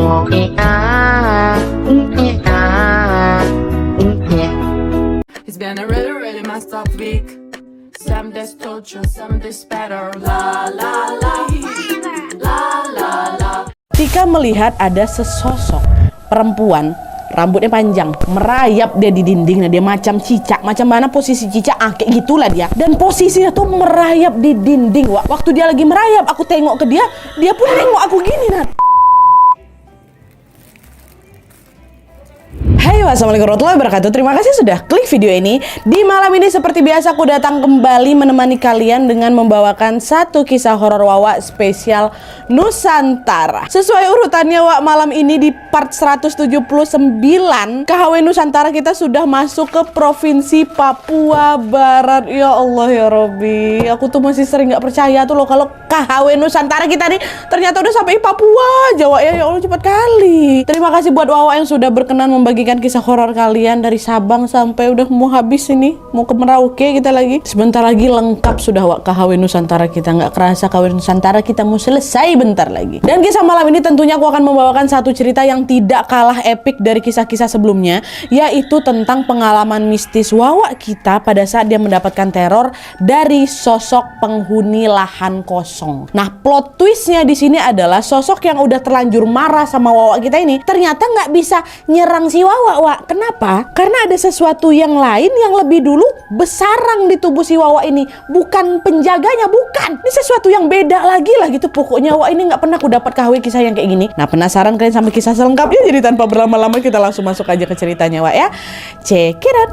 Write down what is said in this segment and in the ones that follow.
It's been a really, really messed up week. Some days torture, some days better. La la la, la la la. Tika melihat ada sesosok perempuan, rambutnya panjang, merayap dia di dinding. Nah, dia macam cicak, macam mana posisi cicak, kayak gitulah dia. Dan posisinya tuh merayap di dinding. Waktu dia lagi merayap, aku tengok ke dia, dia pun nengok aku gini, Nat. Hai, wassalamualaikum warahmatullahi wabarakatuh. Terima kasih sudah klik video ini. Di malam ini seperti biasa aku datang kembali menemani kalian dengan membawakan satu kisah horor Wawa spesial Nusantara. Sesuai urutannya, Wak, malam ini di part 179 KHW Nusantara kita sudah masuk ke Provinsi Papua Barat. Ya Allah ya Robbi, aku tuh masih sering gak percaya tuh loh kalau KHW Nusantara kita nih ternyata udah sampai Papua Jawa. Ya Allah, cepat kali. Terima kasih buat Wawa yang sudah berkenan membagikan kisah horor kalian dari Sabang sampai udah mau habis ini, mau ke Merauke kita lagi. Sebentar lagi lengkap sudah, Wak, KHW Nusantara kita. Nggak kerasa KHW Nusantara kita mau selesai bentar lagi. Dan kisah malam ini tentunya aku akan membawakan satu cerita yang tidak kalah epik dari kisah-kisah sebelumnya, yaitu tentang pengalaman mistis Wawa kita pada saat dia mendapatkan teror dari sosok penghuni lahan kosong. Nah, plot twistnya di sini adalah sosok yang udah terlanjur marah sama Wawa kita ini ternyata nggak bisa nyerang si Wawa. Wak, kenapa? Karena ada sesuatu yang lain yang lebih dulu besarang di tubuh si Wawa ini. Bukan penjaganya, bukan. Ini sesuatu yang beda lagi lah gitu. Pokoknya Wak ini nggak pernah aku dapat KHW kisah yang kayak gini. Nah, penasaran kalian sama kisah selengkapnya? Jadi tanpa berlama-lama kita langsung masuk aja ke ceritanya, Wak ya. Check it out.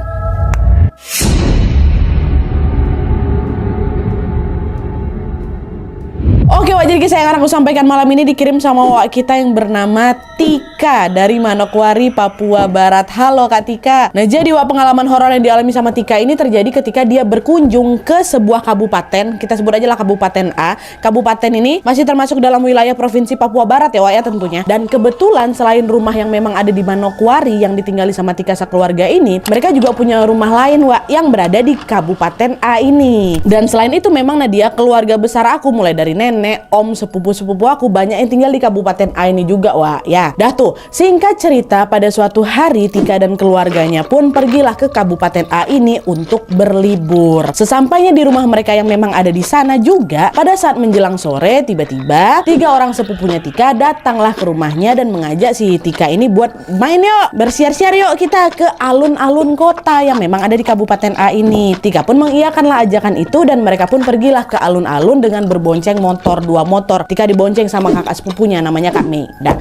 Oke, Wak, jadi kisah yang akan aku sampaikan malam ini dikirim sama Wak kita yang bernama Tika dari Manokwari, Papua Barat. Halo Kak Tika. Nah, jadi Wak, pengalaman horor yang dialami sama Tika ini terjadi ketika dia berkunjung ke sebuah kabupaten. Kita sebut aja lah Kabupaten A. Kabupaten ini masih termasuk dalam wilayah Provinsi Papua Barat ya, Wak ya, tentunya. Dan kebetulan selain rumah yang memang ada di Manokwari yang ditinggali sama Tika sekeluarga ini, mereka juga punya rumah lain, Wak, yang berada di Kabupaten A ini. Dan selain itu memang Nadia, keluarga besar aku mulai dari nenek, om, sepupu-sepupu aku banyak yang tinggal di Kabupaten A ini juga, Wak ya. Dah tuh, singkat cerita, pada suatu hari Tika dan keluarganya pun pergilah ke Kabupaten A ini untuk berlibur. Sesampainya di rumah mereka yang memang ada di sana juga, pada saat menjelang sore tiba-tiba 3 orang sepupunya Tika datanglah ke rumahnya dan mengajak si Tika ini buat main yuk, bersiar-siar yuk kita ke alun-alun kota yang memang ada di Kabupaten A ini. Tika pun mengiyakanlah ajakan itu dan mereka pun pergilah ke alun-alun dengan berbonceng motor, 2 motor. Tika dibonceng sama kakak sepupunya namanya Kak Mei. Dah,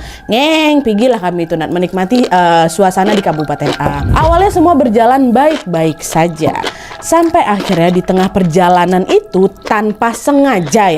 pergilah kami itu Nat menikmati suasana di Kabupaten A. Awalnya semua berjalan baik-baik saja. Sampai akhirnya di tengah perjalanan itu tanpa sengaja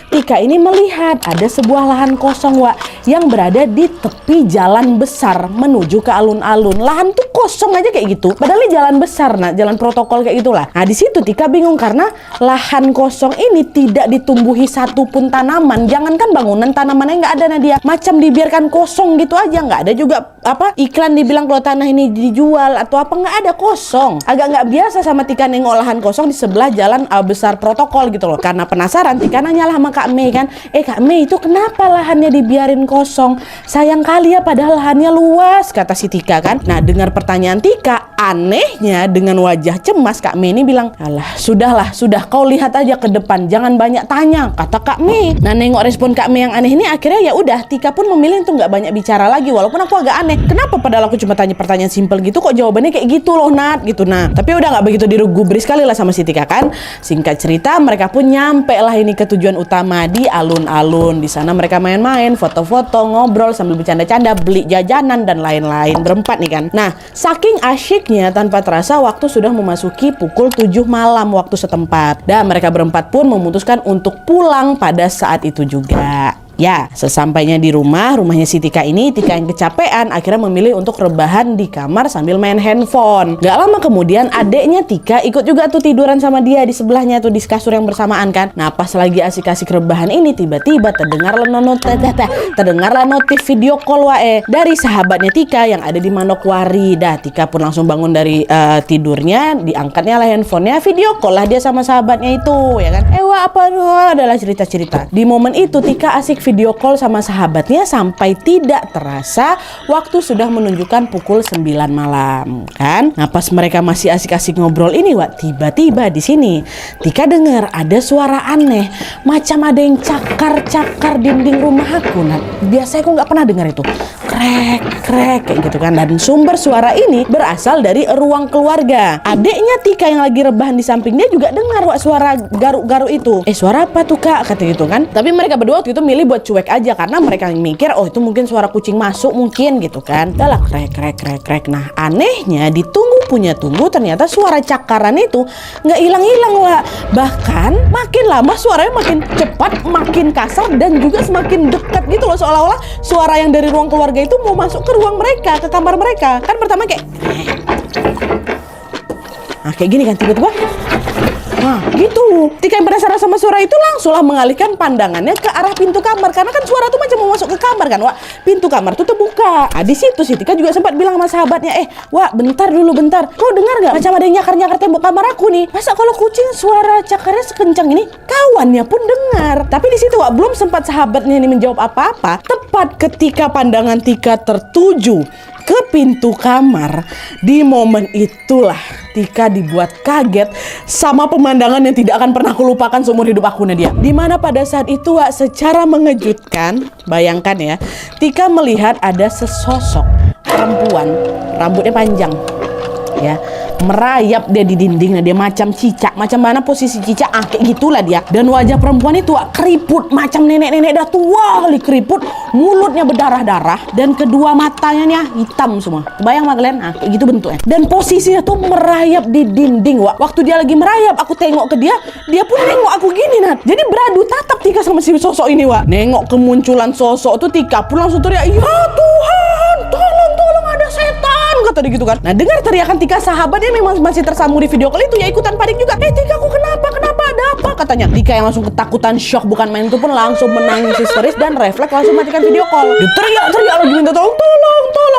Tika ini melihat ada sebuah lahan kosong, Wak, yang berada di tepi jalan besar menuju ke alun-alun. Lahan tuh kosong aja kayak gitu. Padahal ini jalan besar, Nah, jalan protokol kayak gitulah. Nah, di situ Tika bingung karena lahan kosong ini tidak ditumbuhi satupun tanaman. Jangankan bangunan, tanamannya nggak ada, Nadia. Macam dibiarkan kosong gitu aja, nggak ada juga iklan dibilang kalau tanah ini dijual atau apa, nggak ada, kosong. Agak nggak biasa sama Tika nengok lahan kosong di sebelah jalan besar protokol gitu loh. Karena penasaran, Tika nanyalah sama Kak Mei kan, Kak Mei itu kenapa lahannya dibiarin kosong? Sayang kali ya, padahal lahannya luas, kata si Tika kan. Nah, dengar pertanyaan Tika, anehnya dengan wajah cemas Kak Mei ini bilang, alah sudah, kau lihat aja ke depan, jangan banyak tanya, kata Kak Mei. Nah, nengok respon Kak Mei yang aneh ini, akhirnya ya udah Tika pun memilih untuk nggak banyak bicara lagi. Walaupun aku agak aneh, kenapa padahal aku cuma tanya pertanyaan simpel gitu kok jawabannya kayak gitu loh, Nat, gitu. Nah, tapi udah nggak begitu digubris sekali lah sama si Tika kan. Singkat cerita, mereka pun nyampe lah ini ke tujuan utama di alun-alun. Di sana mereka main-main, foto-foto, ngobrol sambil bercanda-canda, beli jajanan dan lain-lain berempat nih kan. Nah, saking asyiknya tanpa terasa waktu sudah memasuki pukul 7 malam waktu setempat. Dan mereka berempat pun memutuskan untuk pulang pada saat itu juga. Ya, sesampainya di rumahnya si Tika ini, Tika yang kecapean akhirnya memilih untuk rebahan di kamar sambil main handphone. Gak lama kemudian adeknya Tika ikut juga tuh tiduran sama dia di sebelahnya tuh di kasur yang bersamaan kan. Nah, pas lagi asik-asik rebahan ini tiba-tiba terdengarlah notif video call dari sahabatnya Tika yang ada di Manokwari. Dah, Tika pun langsung bangun dari tidurnya, diangkatnya lah handphonenya, video call lah dia sama sahabatnya itu ya kan. Apa adalah cerita-cerita. Di momen itu Tika asik video call sama sahabatnya sampai tidak terasa waktu sudah menunjukkan pukul 9 malam kan. Nah pas mereka masih asik-asik ngobrol ini Wak, tiba-tiba di sini Tika dengar ada suara aneh, macam ada yang cakar-cakar dinding rumah aku. Nah biasanya aku nggak pernah dengar itu, krek krek kayak gitu kan. Dan sumber suara ini berasal dari ruang keluarga. Adiknya Tika yang lagi rebahan di sampingnya juga dengar Wak suara garuk-garuk itu. Suara apa tuh Kak? Kata gitu kan. Tapi mereka berdua waktu itu milih buat cuek aja karena mereka mikir oh itu mungkin suara kucing masuk mungkin gitu kan. Udah lah krek krek krek krek. Nah anehnya ditunggu punya tunggu ternyata suara cakaran itu nggak hilang-hilang Wak. Bahkan makin lama suaranya makin cepat, makin kasar dan juga semakin dekat gitu loh, seolah-olah suara yang dari ruang keluarga itu mau masuk ke ruang mereka, ke kamar mereka. Kan pertama kayak nah kayak gini kan tiba-tiba. Nah gitu, Tika yang penasaran sama suara itu langsunglah mengalihkan pandangannya ke arah pintu kamar karena kan suara tuh macam mau masuk ke kamar kan Wak. Pintu kamar tuh terbuka. Di situ sih Tika juga sempat bilang sama sahabatnya, Wak bentar dulu bentar, kau dengar nggak macam ada yang nyakar-nyakar tembok kamar aku nih? Masa kalau kucing suara cakarnya sekencang ini? Kawannya pun dengar. Tapi di situ Wak belum sempat sahabatnya ini menjawab apa-apa. Tepat ketika pandangan Tika tertuju ke pintu kamar, di momen itulah Tika dibuat kaget sama pemandangan yang tidak akan pernah kulupakan seumur hidup aku Nadia. Dimana pada saat itu Wak, secara mengejutkan, bayangkan ya, Tika melihat ada sesosok perempuan, rambutnya panjang ya, merayap dia di dinding. Nah dia macam cicak, macam mana posisi cicak, kayak gitulah dia. Dan wajah perempuan itu Wak, keriput macam nenek-nenek dah tua kali keriput, mulutnya berdarah-darah dan kedua matanya nih hitam semua. Bayang mah kalian, kayak gitu bentuknya. Dan posisinya tuh merayap di dinding Wak. Waktu dia lagi merayap, aku tengok ke dia, dia pun nengok aku gini Nat. Jadi beradu tatap Tika sama si sosok ini Wak. Nengok kemunculan sosok tuh Tika pun langsung teriak, ya Tuhan, tolong ada setan, kata dia gitu kan. Nah dengar teriakan Tika, sahabatnya memang masih tersambung di video call itu ya ikutan panik juga. Tika aku kenapa ada apa katanya. Tika yang langsung ketakutan, shock bukan main itu pun langsung menangis histeris dan refleks langsung matikan video call. Dia teriak lagi minta tolong.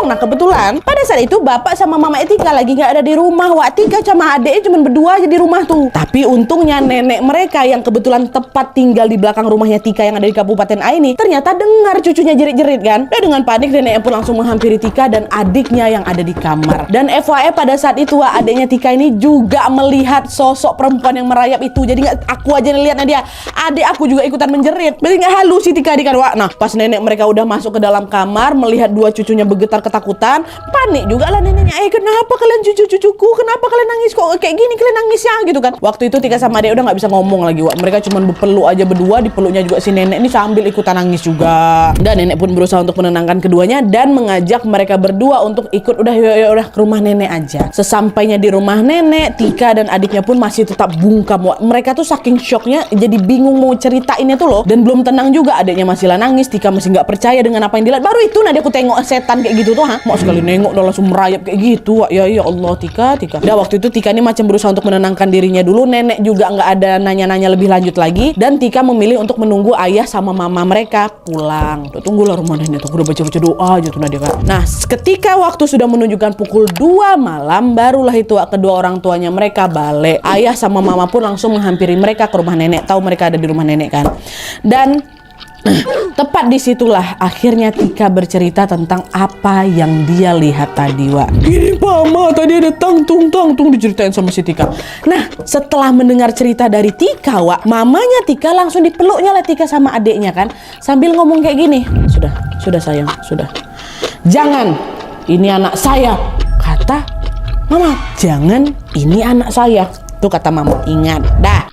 Nah kebetulan pada saat itu bapak sama mama Tika lagi nggak ada di rumah Wak. Tika sama adeknya cuma berdua aja di rumah tuh. Tapi untungnya nenek mereka yang kebetulan tepat tinggal di belakang rumahnya Tika yang ada di Kabupaten A ini ternyata dengar cucunya jerit-jerit kan. Dan dengan panik neneknya pun langsung menghampiri Tika dan adiknya yang ada di kamar. Dan FYI pada saat itu Wak, adiknya Tika ini juga melihat sosok perempuan yang merayap itu. Jadi nggak aku aja ngeliatnya dia, adik aku juga ikutan menjerit. Berarti nggak halus sih Tika kan Wak. Nah pas nenek mereka udah masuk ke dalam kamar melihat dua cucunya bergetar ketakutan, panik juga lah neneknya. Kenapa kalian cucu-cucuku? Kenapa kalian nangis kok kayak gini? Kalian nangis ya gitu kan. Waktu itu Tika sama adik udah nggak bisa ngomong lagi Wak. Mereka cuma berpeluk aja berdua, dipeluknya juga si nenek ini sambil ikutan nangis juga. Dan nenek pun berusaha untuk menenangkan keduanya dan mengajak mereka berdua untuk ikut udah ke rumah nenek aja. Sesampainya di rumah nenek, Tika dan adiknya pun masih tetap bungkam Wak. Mereka tuh saking shocknya jadi bingung mau ceritainnya tuh loh. Dan belum tenang juga, adiknya masih lah nangis, Tika masih nggak percaya dengan apa yang dilihat. Baru itu Nadia aku tengok setan kayak gitu tuh mau sekali nengok udah langsung merayap kayak gitu Wak. Ya Allah Tika. Udah waktu itu Tika ini macam berusaha untuk menenangkan dirinya dulu. Nenek juga nggak ada nanya-nanya lebih lanjut lagi. Dan Tika memilih untuk menunggu ayah sama mama mereka pulang. Tunggulah rumah nenek tuh udah baca-baca doa aja tuh Nadia kan. Nah ketika waktu sudah menunjukkan pukul 2 malam barulah itu kedua orang tuanya mereka balik. Ayah sama mama pun langsung menghampiri mereka ke rumah nenek. Tahu mereka ada di rumah nenek kan. Dan tepat disitulah akhirnya Tika bercerita tentang apa yang dia lihat tadi Wak. Gini Mama, tadi ada tang-tung diceritain sama si Tika. Nah setelah mendengar cerita dari Tika Wak, mamanya Tika langsung dipeluknya lah Tika sama adiknya kan, sambil ngomong kayak gini, sudah sayang, sudah, jangan, ini anak saya, kata Mama. Jangan, ini anak saya, tuh kata Mama. Ingat dah.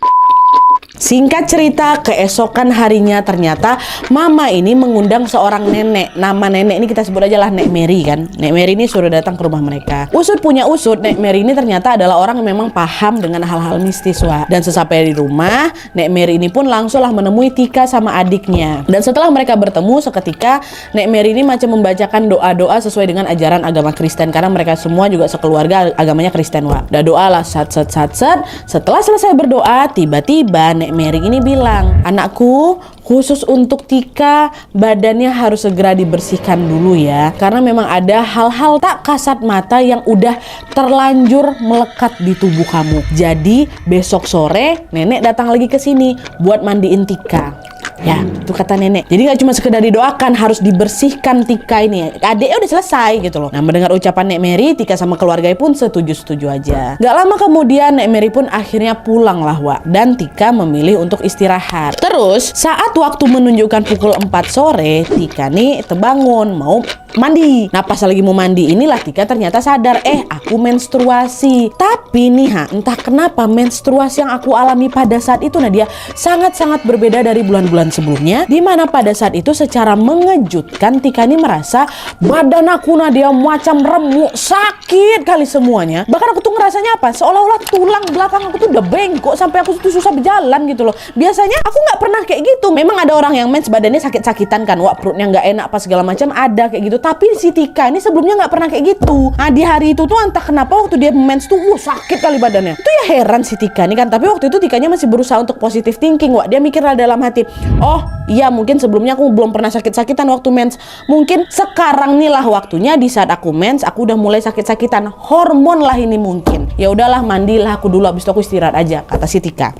Singkat cerita, keesokan harinya ternyata Mama ini mengundang seorang nenek. Nama nenek ini kita sebut aja lah Nek Mary kan. Nek Mary ini suruh datang ke rumah mereka. Usut punya usut, Nek Mary ini ternyata adalah orang yang memang paham dengan hal-hal mistis Wak. Dan sesampai di rumah, Nek Mary ini pun langsunglah menemui Tika sama adiknya. Dan setelah mereka bertemu seketika, Nek Mary ini macam membacakan doa-doa sesuai dengan ajaran agama Kristen. Karena mereka semua juga sekeluarga agamanya Kristen Wak. Udah doa lah sat. Setelah selesai berdoa, tiba-tiba Nek Mary ini bilang, anakku, khusus untuk Tika, badannya harus segera dibersihkan dulu ya. Karena memang ada hal-hal tak kasat mata yang udah terlanjur melekat di tubuh kamu. Jadi besok sore nenek datang lagi ke sini buat mandiin Tika. Ya, itu kata nenek. Jadi gak cuma sekedar didoakan, harus dibersihkan Tika ini. Adiknya udah selesai gitu loh. Nah, mendengar ucapan Nek Mary, Tika sama keluarganya pun setuju-setuju aja. Gak lama kemudian Nek Mary pun akhirnya pulang lah, Wak. Dan Tika memilih untuk istirahat. Terus, saat waktu menunjukkan pukul 4 sore, Tika nih terbangun, mau mandi. Nah, pas lagi mau mandi inilah Tika ternyata sadar, aku menstruasi. Tapi nih, entah kenapa menstruasi yang aku alami pada saat itu, Nadia, sangat-sangat berbeda dari bulan-bulan sebelumnya, di mana pada saat itu secara mengejutkan Tika ini merasa badan aku, Nadia, macam remuk, sakit kali semuanya. Bahkan aku tuh ngerasanya apa? Seolah-olah tulang belakang aku tuh udah bengkok sampai aku tuh susah berjalan gitu loh. Biasanya aku nggak pernah kayak gitu. Memang ada orang yang mens badannya sakit-sakitan kan, wah perutnya nggak enak apa segala macam, ada kayak gitu. Tapi si Tika ini sebelumnya nggak pernah kayak gitu. Nah, di hari itu tuh entah kenapa waktu dia mens tuh sakit kali badannya. Itu ya heran si Tika ini kan. Tapi waktu itu Tikanya masih berusaha untuk positive thinking, wah. Dia mikir dalam hati, oh iya mungkin sebelumnya aku belum pernah sakit-sakitan waktu mens. Mungkin sekarang nih lah waktunya, di saat aku mens aku udah mulai sakit-sakitan. Hormon lah ini mungkin. Ya udahlah, mandilah aku dulu, habis itu aku istirahat aja, kata si Tika.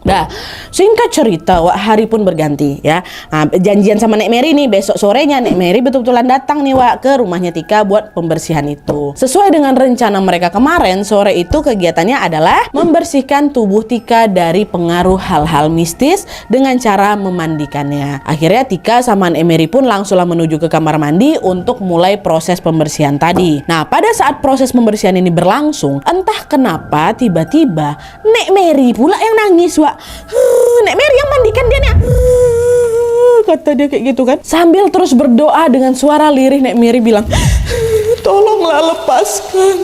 Nah, singkat cerita, Wak, hari pun berganti ya. Nah, janjian sama Nek Mary nih, besok sorenya Nek Mary betul-betulan datang nih, Wak, ke rumahnya Tika buat pembersihan itu. Sesuai dengan rencana mereka kemarin, sore itu kegiatannya adalah membersihkan tubuh Tika dari pengaruh hal-hal mistis dengan cara memandikannya. Akhirnya Tika sama Nek Mary pun langsunglah menuju ke kamar mandi untuk mulai proses pembersihan tadi. Nah, pada saat proses pembersihan ini berlangsung, entah kenapa tiba-tiba Nek Mary pula yang nangis, Wak. Nek Mary yang mandikan dia nih, kata dia kayak gitu kan, sambil terus berdoa dengan suara lirih. Nek Mary bilang, tolonglah lepaskanlah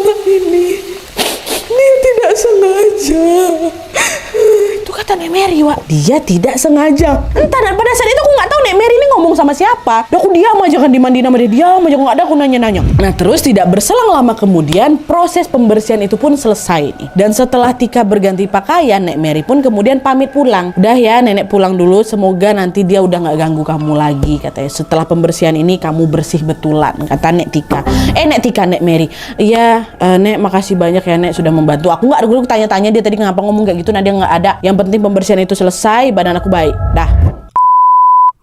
anak ini, dia tidak sengaja. Itu kata Nek Mary, Wak. Dia tidak sengaja. Entah, dan pada saat itu aku nggak tahu Nek Mary ini ngomong sama siapa. Aku diam aja kan, dimandiin sama dia, diam aja, nggak ada aku nanya-nanya. Nah, terus tidak berselang lama kemudian proses pembersihan itu pun selesai nih. Dan setelah Tika berganti pakaian, Nek Mary pun kemudian pamit pulang. Udah ya, nenek pulang dulu, semoga nanti dia udah nggak ganggu kamu lagi, katanya. Setelah pembersihan ini kamu bersih betulan, kata Nek Tika. Nek Mary, iya Nek, makasih banyak ya Nek sudah membantu. Aku nggak dulu tanya-tanya dia tadi ngapa ngomong kayak gitu. Nah, dia nggak ada. Yang penting pembersihan itu selesai, badan aku baik. Dah.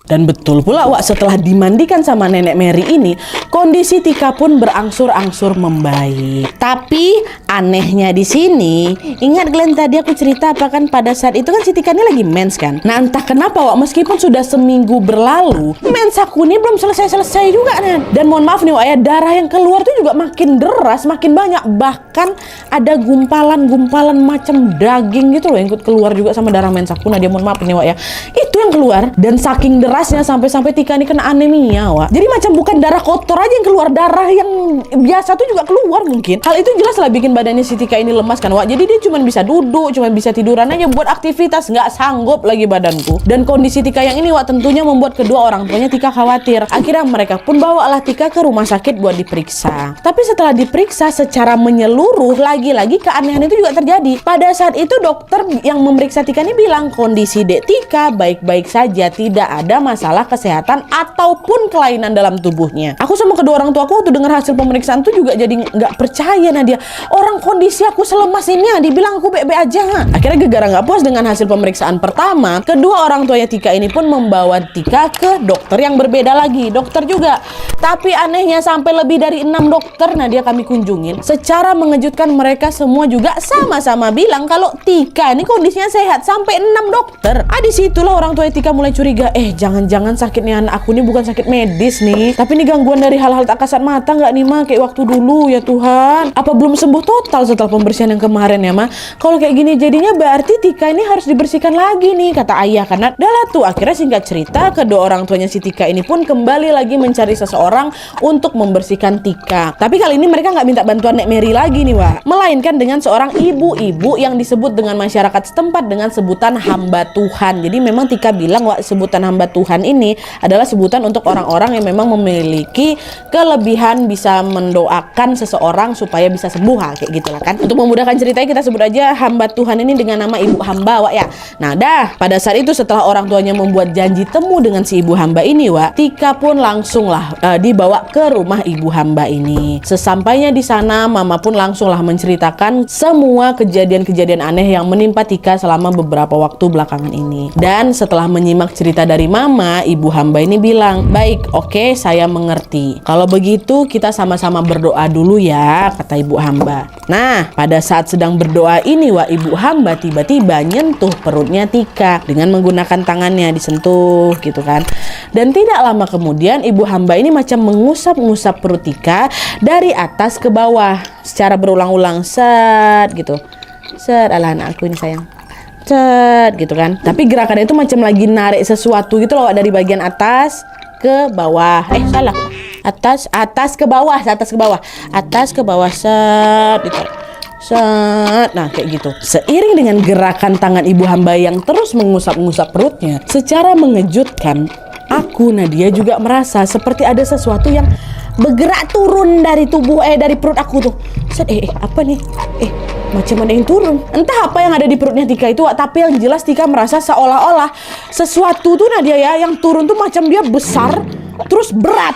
Dan betul pula, Wak, setelah dimandikan sama Nenek Mary ini, kondisi Tika pun berangsur-angsur membaik. Tapi anehnya di sini, ingat Glenn tadi aku cerita apa kan, pada saat itu kan si Tika ini lagi mens kan. Nah, entah kenapa, Wak, meskipun sudah seminggu berlalu, mens aku ini belum selesai-selesai juga kan. Dan mohon maaf nih, Wak, ya, darah yang keluar tuh juga makin deras, makin banyak. Bahkan ada gumpalan-gumpalan macam daging gitu loh yang ikut keluar juga sama darah mens aku. Nah, dia mohon maaf nih, Wak, ya, itu yang keluar. Dan saking derasnya sampai Tika ini kena anemia, Wak. Jadi macam bukan darah kotor aja yang keluar, darah yang biasa tuh juga keluar mungkin. Hal itu jelas lah bikin badannya si Tika ini lemas kan, Wak. Jadi dia cuma bisa duduk, cuma bisa tiduran aja, buat aktivitas nggak sanggup lagi badanku. Dan kondisi Tika yang ini, Wak, tentunya membuat kedua orang tuanya Tika khawatir. Akhirnya mereka pun bawalah Tika ke rumah sakit buat diperiksa. Tapi setelah diperiksa secara menyeluruh, lagi-lagi keanehan itu juga terjadi. Pada saat itu dokter yang memeriksa Tika ini bilang kondisi Dek Tika baik-baik saja, tidak ada masalah kesehatan ataupun kelainan dalam tubuhnya. Aku sama kedua orang tua aku waktu dengar hasil pemeriksaan tuh juga jadi nggak percaya, Nadia. Orang kondisi aku selemas ini, dibilang aku baik-baik aja. Akhirnya gara-gara nggak puas dengan hasil pemeriksaan pertama, kedua orang tuanya Tika ini pun membawa Tika ke dokter yang berbeda lagi, dokter juga. Tapi anehnya sampai lebih dari 6 dokter Nadia kami kunjungin. Secara mengejutkan mereka semua juga sama-sama bilang kalau Tika ini kondisinya sehat, sampai 6 dokter. Disitulah orang tua Tika mulai curiga, jangan-jangan sakitnya anak aku ini bukan sakit medis nih, tapi ini gangguan dari hal-hal tak kasat mata nggak nih, Ma, kayak waktu dulu ya Tuhan. Apa belum sembuh total setelah pembersihan yang kemarin ya, Ma? Kalau kayak gini jadinya berarti Tika ini harus dibersihkan lagi nih, kata ayah. Karena dah tuh, akhirnya singkat cerita kedua orang tuanya si Tika ini pun kembali lagi mencari seseorang untuk membersihkan Tika. Tapi kali ini mereka nggak minta bantuan Nek Mary lagi nih, Wak, melainkan dengan seorang ibu-ibu yang disebut dengan masyarakat setempat dengan sebutan hamba Tuhan. Jadi memang Tika bilang, Wak, sebutan hamba Tuhan Tuhan ini adalah sebutan untuk orang-orang yang memang memiliki kelebihan bisa mendoakan seseorang supaya bisa sembuh, kayak gitulah kan. Untuk memudahkan ceritanya kita sebut aja hamba Tuhan ini dengan nama Ibu Hamba, Wak ya. Nah pada saat itu setelah orang tuanya membuat janji temu dengan si Ibu Hamba ini, Wak, Tika pun langsunglah dibawa ke rumah Ibu Hamba ini. Sesampainya di sana, Mama pun langsunglah menceritakan semua kejadian-kejadian aneh yang menimpa Tika selama beberapa waktu belakangan ini. Dan setelah menyimak cerita dari Mama, Ibu Hamba ini bilang, "Baik, oke, saya mengerti. Kalau begitu kita sama-sama berdoa dulu ya," kata Ibu Hamba. Nah, pada saat sedang berdoa ini, Wak, Ibu Hamba tiba-tiba nyentuh perutnya Tika dengan menggunakan tangannya, disentuh gitu kan. Dan tidak lama kemudian Ibu Hamba ini macam mengusap-ngusap perut Tika dari atas ke bawah secara berulang-ulang, set gitu. Set, alah anakku ini sayang. Set gitu kan. Tapi gerakannya itu macam lagi narik sesuatu gitu loh, dari bagian atas ke bawah. Salah. Atas ke bawah, atas ke bawah, set gitu. Set. Nah kayak gitu. Seiring dengan gerakan tangan Ibu Hamba yang terus mengusap-ngusap perutnya, secara mengejutkan, aku Nadia juga merasa seperti ada sesuatu yang bergerak turun dari tubuh dari perut aku tuh. Set, apa nih? Macam ada yang turun. Entah apa yang ada di perutnya Tika itu, tapi yang jelas Tika merasa seolah-olah sesuatu tuh Nadia ya, yang turun tuh macam dia besar, terus berat.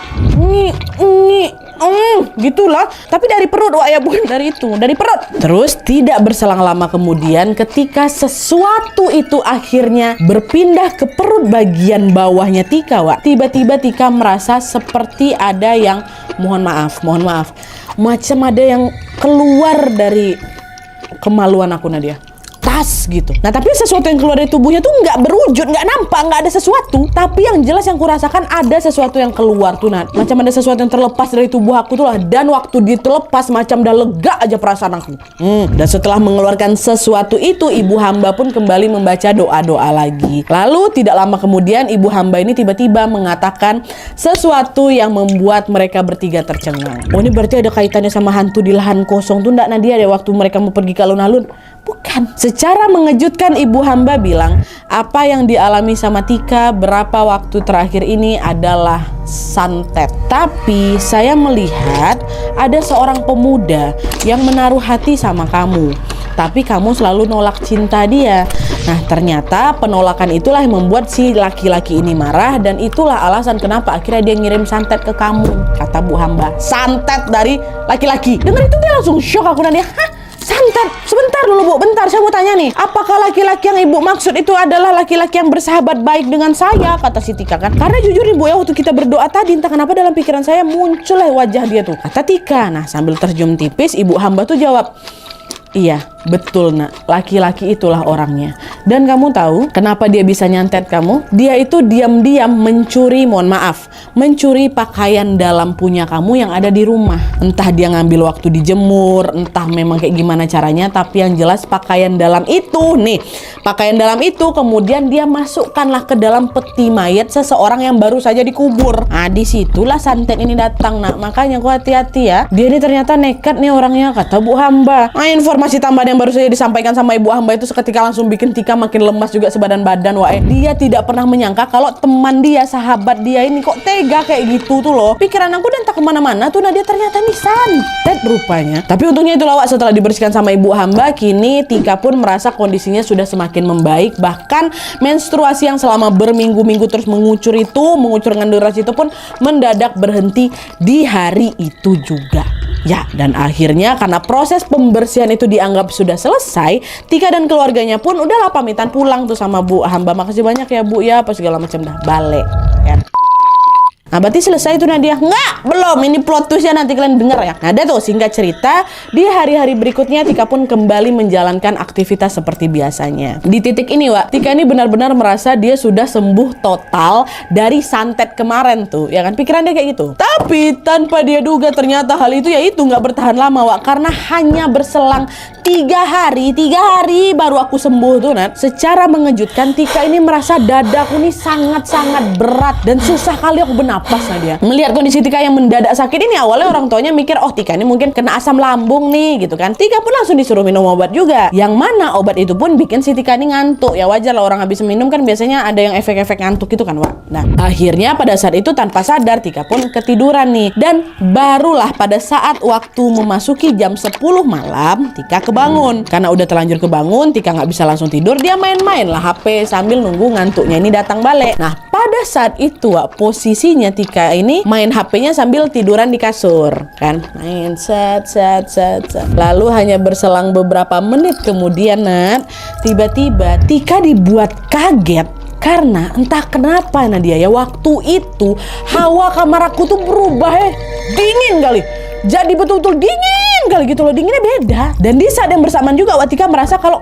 Gitulah. Tapi dari perut, Wak ya, bukan dari itu, dari perut. Terus tidak berselang lama kemudian, ketika sesuatu itu akhirnya berpindah ke perut bagian bawahnya Tika, Wak, tiba-tiba Tika merasa seperti ada yang, mohon maaf, macam ada yang keluar dari kemaluan aku Nadia, tas gitu. Nah tapi sesuatu yang keluar dari tubuhnya tuh nggak berwujud, nggak nampak, nggak ada sesuatu. Tapi yang jelas yang kurasakan ada sesuatu yang keluar tuh, Nad. Macam ada sesuatu yang terlepas dari tubuh aku tuh lah. Dan waktu ditelepas macam udah lega aja perasaan aku. Dan setelah mengeluarkan sesuatu itu, Ibu Hamba pun kembali membaca doa-doa lagi. Lalu tidak lama kemudian Ibu Hamba ini tiba-tiba mengatakan sesuatu yang membuat mereka bertiga tercengang. Oh, ini berarti ada kaitannya sama hantu di lahan kosong tuh, ndak Nadia, deh, waktu mereka mau pergi ke alun-alun? Bukan. Secara mengejutkan Ibu Hamba bilang, apa yang dialami sama Tika berapa waktu terakhir ini adalah santet. Tapi saya melihat ada seorang pemuda yang menaruh hati sama kamu. Tapi kamu selalu nolak cinta dia. Nah ternyata penolakan itulah yang membuat si laki-laki ini marah. Dan itulah alasan kenapa akhirnya dia ngirim santet ke kamu, kata Bu Hamba. Santet dari laki-laki. Dengar itu dia langsung shock aku Nadia. Hah? Santet? Sebentar dulu Bu, bentar, saya mau tanya nih, apakah laki-laki yang Ibu maksud itu adalah laki-laki yang bersahabat baik dengan saya, kata si Tika kan. Karena jujur Ibu ya, waktu kita berdoa tadi entah kenapa dalam pikiran saya muncul wajah dia tuh, kata Tika. Nah sambil tersenyum tipis Ibu Hamba tuh jawab, iya betul nak, laki-laki itulah orangnya. Dan kamu tahu kenapa dia bisa nyantet kamu? Dia itu diam-diam mencuri, mencuri pakaian dalam punya kamu yang ada di rumah. Entah dia ngambil waktu dijemur, entah memang kayak gimana caranya, tapi yang jelas pakaian dalam itu nih, pakaian dalam itu kemudian dia masukkanlah ke dalam peti mayat seseorang yang baru saja dikubur. Nah disitulah santet ini datang nak. Makanya kau hati-hati ya, dia ini ternyata nekat nih orangnya, kata Bu Hamba. Nah informasi tambahan yang baru saja disampaikan sama Ibu Hamba itu seketika langsung bikin Tika makin lemas juga sebadan-badan. Dia tidak pernah menyangka kalau teman dia, sahabat dia ini kok tega kayak gitu tuh loh. Pikiran aku dan tak kemana-mana tuh, Nadia ternyata nih santet rupanya. Tapi untungnya itulah Wak, setelah dibersihkan sama Ibu Hamba, kini Tika pun merasa kondisinya sudah semakin membaik. Bahkan menstruasi yang selama berminggu-minggu terus mengucur dengan durasi itu pun mendadak berhenti di hari itu juga. Ya, dan akhirnya karena proses pembersihan itu dianggap sudah selesai, Tika dan keluarganya pun udahlah pamitan pulang tuh sama Bu Hamba. Makasih banyak ya Bu ya, apa segala macam, dah balik kan. Nah berarti selesai itu Nadia? Enggak, belum. Ini plot twistnya nanti kalian denger ya. Nah ada tuh singkat cerita, di hari-hari berikutnya Tika pun kembali menjalankan aktivitas seperti biasanya. Di titik ini Wak, Tika ini benar-benar merasa dia sudah sembuh total dari santet kemarin tuh, ya kan, pikiran dia kayak gitu. Tapi tanpa dia duga ternyata hal itu nggak bertahan lama Wak, karena hanya berselang 3 hari baru aku sembuh tuh Nat. Secara mengejutkan Tika ini merasa dadaku nih sangat-sangat berat dan susah kali aku bernapas. atas Nadia. Melihat kondisi Tika yang mendadak sakit ini, awalnya orang tuanya mikir, oh Tika ini mungkin kena asam lambung nih gitu kan. Tika pun langsung disuruh minum obat juga. Yang mana obat itu pun bikin si Tika ini ngantuk. Ya wajar lah, orang habis minum kan biasanya ada yang efek-efek ngantuk itu kan, Wak. Nah, akhirnya pada saat itu tanpa sadar Tika pun ketiduran nih. Dan barulah pada saat waktu memasuki jam 10 malam Tika kebangun. Karena udah terlanjur kebangun, Tika nggak bisa langsung tidur, dia main-main lah HP sambil nunggu ngantuknya ini datang balik. Nah, pada saat itu Wak, posisinya Tika ini main HP-nya sambil tiduran di kasur kan, main set. Lalu hanya berselang beberapa menit kemudian tiba-tiba Tika dibuat kaget karena entah kenapa Nadia ya, waktu itu hawa kamar aku tuh berubah dingin kali. Jadi betul-betul dingin kali gitu loh, dinginnya beda. Dan di saat yang bersamaan juga Tika merasa kalau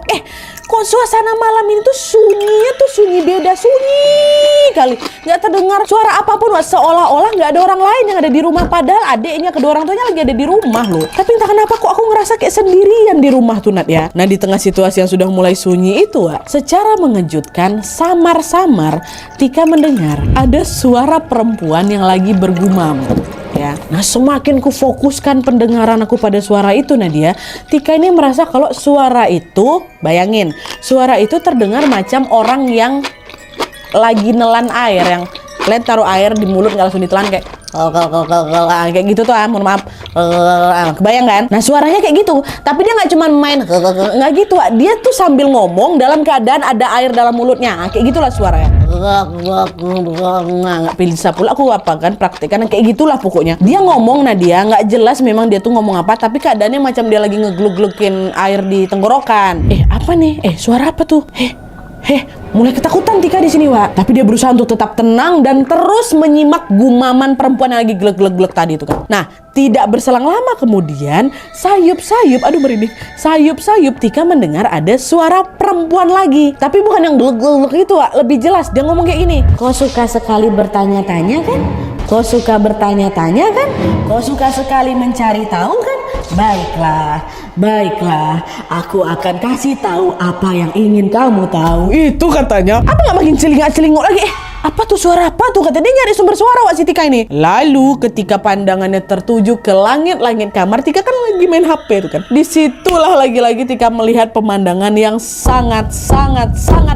kok suasana malam ini tuh sunyi beda, sunyi kali. Nggak terdengar suara apapun, seolah-olah nggak ada orang lain yang ada di rumah. Padahal adiknya, kedua orang tuanya lagi ada di rumah loh. Tapi entah kenapa kok aku ngerasa kayak sendirian di rumah tuh Nat ya. Nah, di tengah situasi yang sudah mulai sunyi itu secara mengejutkan, samar-samar Tika mendengar ada suara perempuan yang lagi bergumam. Ya. Nah, semakin kufokuskan pendengaran aku pada suara itu Nadia, Tika ini merasa kalau suara itu, bayangin, suara itu terdengar macam orang yang lagi nelan air, yang kalian taruh air di mulut nggak langsung ditelan kayak gitu tuh, mohon maaf, kebayang kan? Nah, suaranya kayak gitu, tapi dia nggak cuma main nggak gitu, dia tuh sambil ngomong dalam keadaan ada air dalam mulutnya, kayak gitulah suaranya. Nggak bisa pula aku apa kan praktekkan kayak gitulah pokoknya. Dia ngomong Nadia nggak jelas memang dia tuh ngomong apa, tapi keadaannya macam dia lagi ngegluk-glukin air di tenggorokan. Apa nih? Suara apa tuh? Mulai ketakutan Tika di sini, Wak. Tapi dia berusaha untuk tetap tenang dan terus menyimak gumaman perempuan yang lagi glek-glek tadi itu kan. Nah, tidak berselang lama kemudian, sayup-sayup Tika mendengar ada suara perempuan lagi. Tapi bukan yang glek-glek itu, Wak. Lebih jelas dia ngomong kayak gini. Kau suka sekali bertanya-tanya kan? Kau suka bertanya-tanya kan? Kau suka sekali mencari tahu kan? Baiklah, aku akan kasih tahu apa yang ingin kamu tahu. Itu katanya. Apa nggak makin celingak-celinguk lagi? Apa tuh suara apa tuh? Katanya dia nyari sumber suara Wak si Tika ini. Lalu ketika pandangannya tertuju ke langit-langit kamar, Tika kan lagi main HP tuh kan. Disitulah lagi-lagi Tika melihat pemandangan yang sangat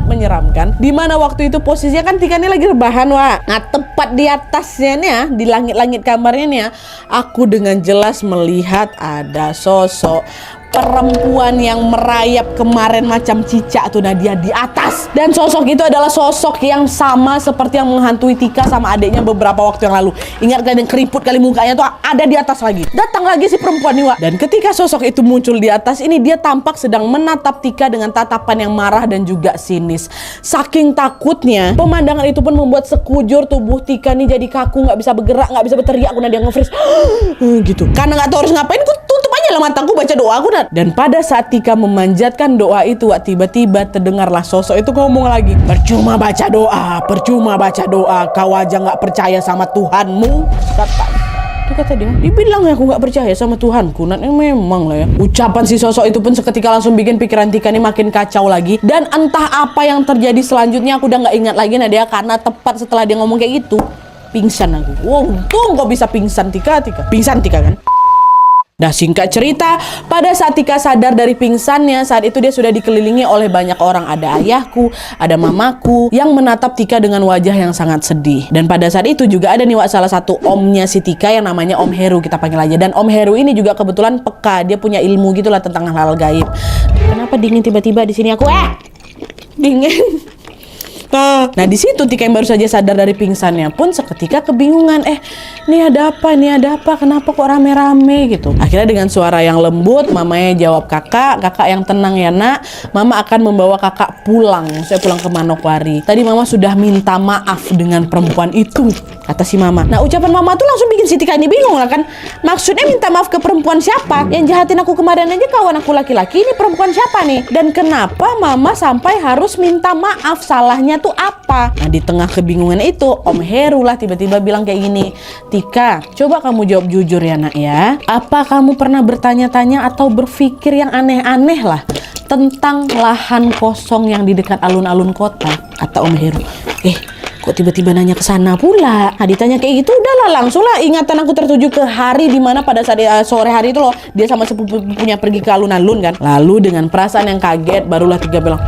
menyeramkan. Dimana waktu itu posisinya kan Tika ini lagi rebahan Wak. Nah, tepat di atasnya nih ya, di langit-langit kamarnya nih ya, aku dengan jelas melihat ada sosok perempuan yang merayap kemarin macam cicak tuh Nadia di atas. Dan sosok itu adalah sosok yang sama seperti yang menghantui Tika sama adiknya beberapa waktu yang lalu. Ingat kan yang keriput kali mukanya tuh ada di atas lagi. Datang lagi si perempuan ini, Wak. Dan ketika sosok itu muncul di atas ini, dia tampak sedang menatap Tika dengan tatapan yang marah dan juga sinis. Saking takutnya, pemandangan itu pun membuat sekujur tubuh Tika nih jadi kaku, nggak bisa bergerak, nggak bisa berteriak. Aku Nadia nge-freeze gitu. Karena nggak tahu harus ngapain, ku tutup aja lah mataku, baca doa aku. Dan pada saat Tika memanjatkan doa itu, Wak, tiba-tiba terdengarlah sosok itu ngomong lagi. Percuma baca doa, kau aja nggak percaya sama Tuhanmu. Kata dia, dibilang ya aku nggak percaya sama Tuhanku. Nah, memang lah ya. Ucapan si sosok itu pun seketika langsung bikin pikiran Tika ini makin kacau lagi. Dan entah apa yang terjadi selanjutnya aku udah nggak ingat lagi Nadia, karena tepat setelah dia ngomong kayak gitu, pingsan aku. Wow, untung kok bisa pingsan Tika. Pingsan Tika kan. Nah, singkat cerita, pada saat Tika sadar dari pingsannya, saat itu dia sudah dikelilingi oleh banyak orang. Ada ayahku, ada mamaku, yang menatap Tika dengan wajah yang sangat sedih. Dan pada saat itu juga ada nih, Wak, salah satu omnya si Tika yang namanya Om Heru, kita panggil aja. Dan Om Heru ini juga kebetulan peka, dia punya ilmu gitulah tentang hal-hal gaib. Kenapa dingin tiba-tiba di sini aku? Dingin. Nah, di situ Tika yang baru saja sadar dari pingsannya pun seketika kebingungan. Ini ada apa? Kenapa kok rame-rame gitu? Akhirnya dengan suara yang lembut, mamanya jawab, kakak yang tenang ya nak. Mama akan membawa kakak pulang. Saya pulang ke Manokwari. Tadi mama sudah minta maaf dengan perempuan itu, kata si mama. Nah, ucapan mama tuh langsung bikin si Tika ini bingung lah kan. Maksudnya minta maaf ke perempuan siapa? Yang jahatin aku kemarin aja kawan aku laki-laki, ini perempuan siapa nih? Dan kenapa mama sampai harus minta maaf? Salahnya tuh apa? Nah, di tengah kebingungan itu, Om Heru lah tiba-tiba bilang kayak gini, Tika, coba kamu jawab jujur ya nak ya. Apa kamu pernah bertanya-tanya atau berpikir yang aneh-aneh lah tentang lahan kosong yang di dekat alun-alun kota? Kata Om Heru. kok tiba-tiba nanya ke sana pula? Nah, ditanya kayak gitu, udahlah langsung lah ingatan aku tertuju ke hari dimana pada saat sore hari itu loh, dia sama sepupunya pergi ke alun-alun kan. Lalu dengan perasaan yang kaget, barulah Tika bilang,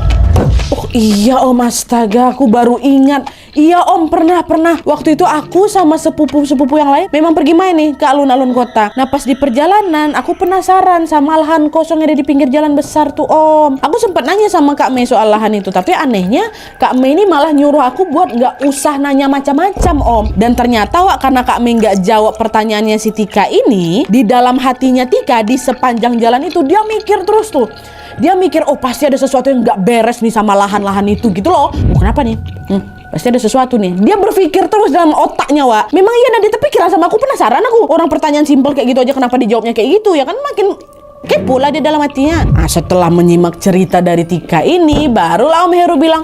oh iya om, astaga aku baru ingat. Iya om, pernah. Waktu itu aku sama sepupu yang lain memang pergi main nih ke alun-alun kota. Nah pas di perjalanan aku penasaran sama lahan kosong yang ada di pinggir jalan besar tuh om. Aku sempat nanya sama Kak Mei soal lahan itu, tapi anehnya Kak Mei ini malah nyuruh aku buat nggak usah nanya macam-macam om. Dan ternyata Wak, karena Kak Mei nggak jawab pertanyaannya si Tika ini, di dalam hatinya Tika di sepanjang jalan itu dia mikir terus tuh. Dia mikir, oh pasti ada sesuatu yang nggak beres nih sama lahan-lahan itu gitu loh. Oh, kenapa nih? Pasti ada sesuatu nih. Dia berpikir terus dalam otaknya, Wak. Memang iya Nadia terpikir sama aku, penasaran aku. Orang pertanyaan simpel kayak gitu aja kenapa dijawabnya kayak gitu ya kan, makin kepo lah dia dalam hatinya. Nah, setelah menyimak cerita dari Tika ini, barulah Om Heru bilang,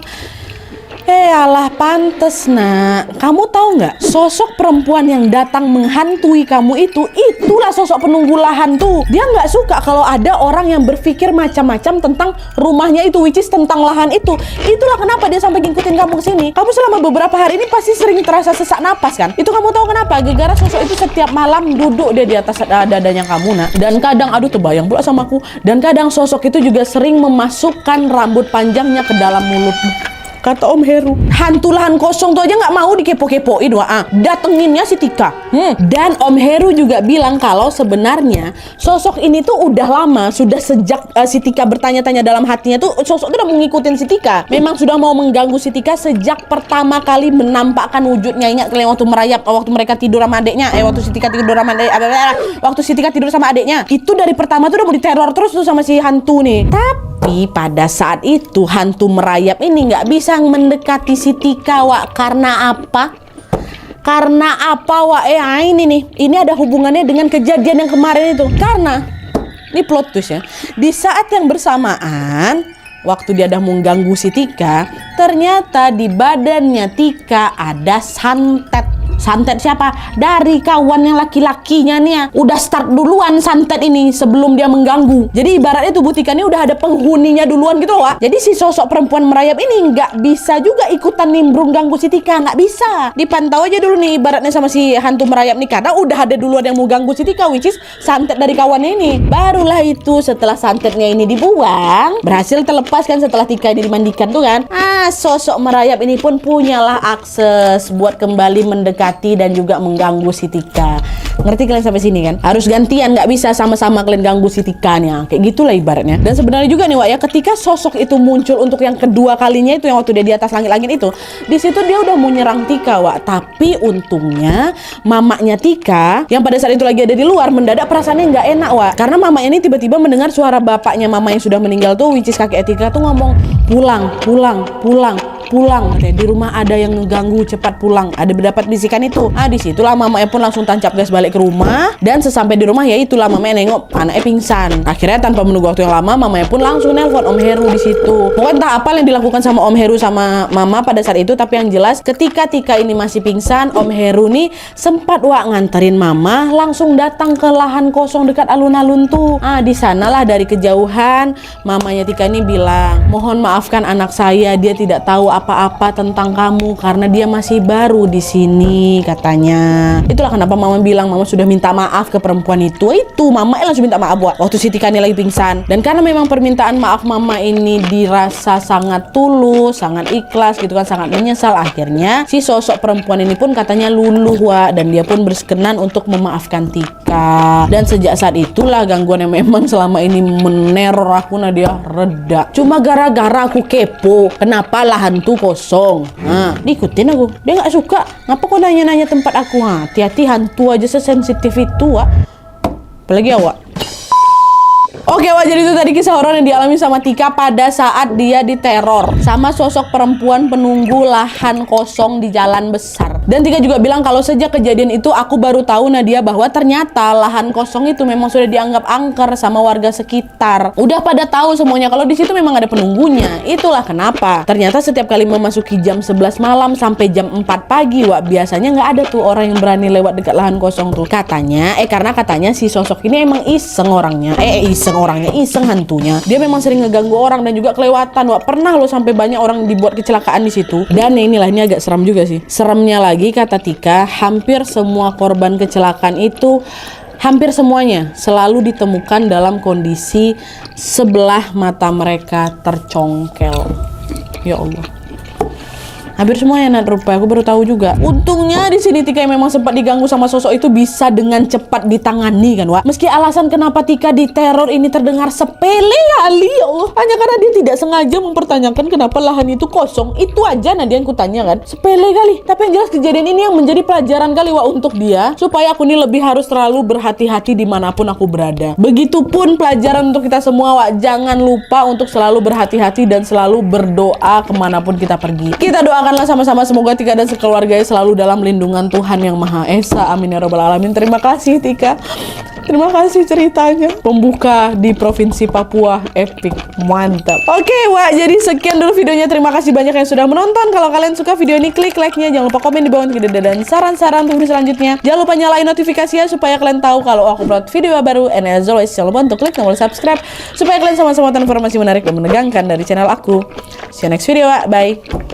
alah pantes nak. Kamu tahu nggak, sosok perempuan yang datang menghantui kamu itulah sosok penunggu lahan tuh. Dia nggak suka kalau ada orang yang berpikir macam-macam tentang rumahnya itu, which is tentang lahan itu. Itulah kenapa dia sampai ngikutin kamu ke sini. Kamu selama beberapa hari ini pasti sering terasa sesak napas kan? Itu kamu tahu kenapa? Gara-gara sosok itu setiap malam duduk dia di atas dadanya kamu nak. Dan kadang, aduh terbayang pula sama aku. Dan kadang sosok itu juga sering memasukkan rambut panjangnya ke dalam mulutmu. Kata Om Heru, hantu lahan kosong tuh aja nggak mau dikepo-kepoin, Wak. Datenginnya si Tika. Dan Om Heru juga bilang kalau sebenarnya sosok ini tuh udah lama, sudah sejak si Tika bertanya-tanya dalam hatinya tuh, sosok itu udah mau ngikutin si Tika. Memang sudah mau mengganggu si Tika sejak pertama kali menampakkan wujudnya. Ingat kalian waktu merayap, waktu mereka tidur sama adiknya, waktu si Tika tidur sama waktu si Tika tidur sama adiknya. Itu dari pertama tuh udah mau diteror terus tuh sama si hantu nih. Tapi pada saat itu hantu merayap ini nggak bisa mendekati si Tika, Wak. Karena apa? Wak? Ini nih, ini ada hubungannya dengan kejadian yang kemarin itu. Karena ini plot twist ya. Di saat yang bersamaan, waktu dia udah mengganggu si Tika, ternyata di badannya Tika ada santet. Santet siapa? Dari kawan yang laki-lakinya nih ya. Udah start duluan santet ini sebelum dia mengganggu. Jadi ibaratnya tubuh Tika ini udah ada penghuninya duluan gitu loh, Wak. Jadi si sosok perempuan merayap ini nggak bisa juga ikutan nimbrung ganggu si Tika. Nggak bisa. Dipantau aja dulu nih ibaratnya sama si hantu merayap nih. Karena udah ada duluan yang mau ganggu si Tika, which is santet dari kawannya ini. Barulah itu setelah santetnya ini dibuang, berhasil terlepas kan setelah Tika ini dimandikan tuh kan. Sosok merayap ini pun punyalah akses buat kembali mendekati dan juga mengganggu si Tika. Ngerti kalian sampai sini kan? Harus gantian, nggak bisa sama-sama kalian ganggu si Tikanya. Kayak gitulah ibaratnya. Dan sebenarnya juga nih, Wak ya, ketika sosok itu muncul untuk yang kedua kalinya itu, yang waktu dia di atas langit-langit itu, di situ dia udah mau nyerang Tika, Wak. Tapi untungnya mamanya Tika yang pada saat itu lagi ada di luar mendadak perasaannya nggak enak, Wak. Karena mamanya ini tiba-tiba mendengar suara bapaknya mama yang sudah meninggal tuh, which is kakek Tika tuh ngomong, pulang, katanya di rumah ada yang ngeganggu, cepat pulang. Ada berdapat bisikan itu. Disitulah mamanya pun langsung tancap gas balik ke rumah. Dan sesampai di rumah ya itulah mamanya nengok anaknya pingsan. Akhirnya tanpa menunggu waktu yang lama, mamanya pun langsung nelpon Om Heru di situ. Pokoknya entah apa yang dilakukan sama Om Heru sama mama pada saat itu, tapi yang jelas ketika Tika ini masih pingsan, Om Heru nih sempat, Wak, nganterin mama langsung datang ke lahan kosong dekat alun-alun tuh. Di sanalah dari kejauhan mamanya Tika ini bilang, mohon maafkan anak saya, dia tidak tahu apa-apa tentang kamu karena dia masih baru di sini, katanya. Itulah kenapa mama bilang mama sudah minta maaf ke perempuan itu. Mama langsung minta maaf, Wak, waktu si Tika ini lagi pingsan. Dan karena memang permintaan maaf mama ini dirasa sangat tulus, sangat ikhlas gitu kan, sangat menyesal, akhirnya si sosok perempuan ini pun katanya luluh, Wak, dan dia pun berkenan untuk memaafkan Tika. Dan sejak saat itulah gangguan yang memang selama ini meneror aku, Nadia, reda. Cuma gara-gara aku kepo kenapa lahan tuh kosong. Diikutin aku. Dia nggak suka. Ngapa kok nanya-nanya tempat aku? Hati-hati, hantu aja sesensitif itu, Wak. Apalagi Wak. Oke, Wak, jadi itu tadi kisah horor yang dialami sama Tika pada saat dia diteror sama sosok perempuan penunggu lahan kosong di jalan besar. Dan Tika juga bilang kalau sejak kejadian itu aku baru tahu, Nadia, bahwa ternyata lahan kosong itu memang sudah dianggap angker sama warga sekitar. Udah pada tahu semuanya kalau di situ memang ada penunggunya. Itulah kenapa ternyata setiap kali memasuki jam 11 malam sampai jam 4 pagi, Wak, biasanya nggak ada tuh orang yang berani lewat dekat lahan kosong tuh. Karena katanya si sosok ini emang iseng orangnya. orangnya iseng hantunya. Dia memang sering ngeganggu orang dan juga kelewatan. Wak, pernah loh sampai banyak orang dibuat kecelakaan di situ. Dan inilah, ini agak seram juga sih. Seremnya lagi kata Tika, hampir semua korban kecelakaan itu, hampir semuanya selalu ditemukan dalam kondisi sebelah mata mereka tercongkel. Ya Allah. Hampir semuanya rupa, aku baru tahu juga. Untungnya di sini Tika yang memang sempat diganggu sama sosok itu bisa dengan cepat ditangani kan, Wak. Meski alasan kenapa Tika diteror ini terdengar sepele kali, ya Allah. Hanya karena dia tidak sengaja mempertanyakan kenapa lahan itu kosong. Itu aja Nadia yang kutanya kan. Sepele kali. Tapi yang jelas kejadian ini yang menjadi pelajaran kali, Wak, untuk dia. Supaya aku ini lebih harus terlalu berhati-hati dimanapun aku berada. Begitupun pelajaran untuk kita semua, Wak. Jangan lupa untuk selalu berhati-hati dan selalu berdoa kemanapun kita pergi. Kita doakan sama-sama semoga Tika dan sekeluarganya selalu dalam lindungan Tuhan Yang Maha Esa. Amin ya robbal alamin. Terima kasih Tika. Terima kasih ceritanya. Pembuka di Provinsi Papua epic. Mantap. Oke, Wak, jadi sekian dulu videonya. Terima kasih banyak yang sudah menonton. Kalau kalian suka video ini, klik like-nya. Jangan lupa komen di bawah untuk ide dan saran-saran untuk video selanjutnya. Jangan lupa nyalain notifikasinya supaya kalian tahu kalau aku upload video baru. And as always, jangan lupa untuk klik tombol subscribe supaya kalian sama-sama informasi menarik dan menegangkan dari channel aku. See you next video, Wak. Bye.